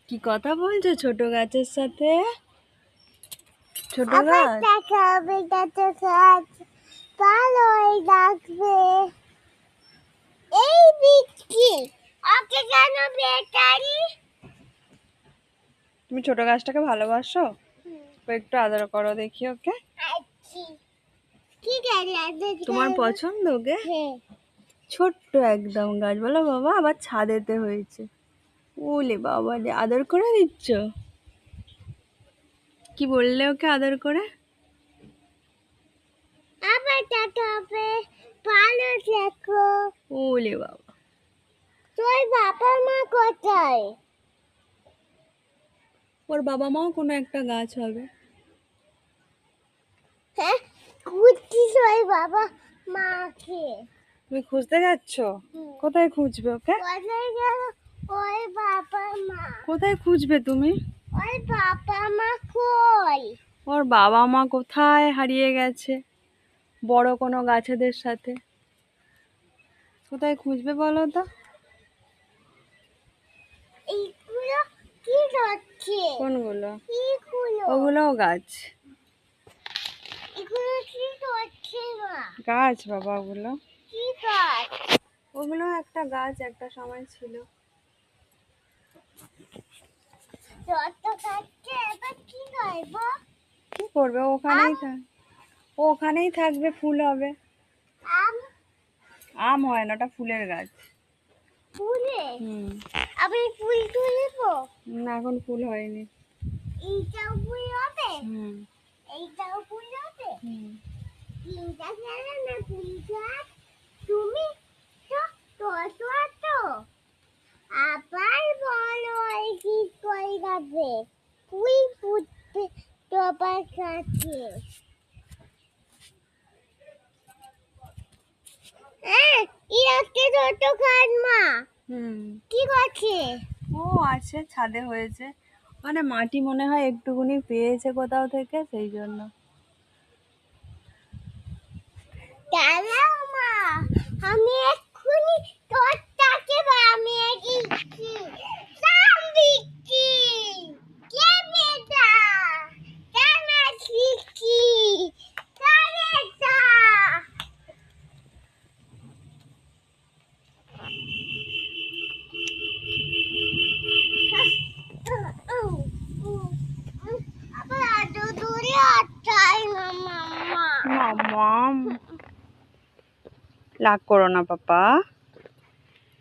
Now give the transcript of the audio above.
কি কথা বলছো ছোট গাছের সাথে? ছোট গাছ ভালোই লাগবে। এই বিক্রি ওকে কেন বেটারি? তুমি ছোট গাছটাকে ভালোবাসো? একটু আদর করো দেখি ওকে। কি গাছ? তোমার পছন্দ ওকে? হ্যাঁ। ছোট্ট একদম গাছ, বলো বাবা, আবার ছাদেতে হয়েছে। ওলে বাবা রে, আদর করে দিচ্ছ? কি বললে ওকে আদর করে? আবার টাটা হবে, ভালো থেকো। ওলে বাবা। তোর বাবা মা কোথায়? ওর বাবা মাও কোনো একটা গাছ হবে। হ্যাঁ, খুঁজছিস ওই বাবা মাকে? তুমি খুঁজতে যাচ্ছ? কোথায় খুঁজবে ওকে? কোথায় গেল ওই বাবা মা? কোথায় খুঁজবে তুমি? ওই বাবা মা কই? ওর বাবা মা কোথায় হারিয়ে গেছে বড় কোনো গাছেদের সাথে। কোথায় খুঁজবে বলো তো? এইগুলো কি হচ্ছে? কোনগুলো? এইগুলো ওগুলোও গাছ। এগুলো কি হচ্ছে মা? গাছ বাবা ওগুলো। কি গাছ? ওগুলো একটা গাছ, একটা সময় ছিল। যত খাচ্ছে এবার কি করবো? কি করবে? ও ওখানেই থাকবে, ফুল হবে। আম আম হয় না, ওটা ফুলের গাছ। ফুলে হুম। আমি ফুল তুলবো। না, এখন ফুল হয়নি। এইটাও ফুল হবে? হুম। এইটাও ফুল হবে? হুম। তিনটা খেলা না ফুল গাছ? তুমি তো তো আবার বলো এই কি করে যাবে? ফুল ফুটবে তোমার কাছে। হ্যাঁ, ইরাকে ছোট খান মা হুম। কি করছে? ও আছে, ছাদে হয়েছে। মানে মাটি মনে হয় একটুকুনি পেয়েছে কোথাও থেকে, সেই জন্য। দাঁড়াও মা, আমি এক্ষুনি তোরটাকে বানিয়ে দিচ্ছি। সাবিকি কে বেটা? কেন শিখি? কারেটা আবার এত দূরে আটকাই না মাম্মা। মাম্মাম, রাগ করো না পাপা।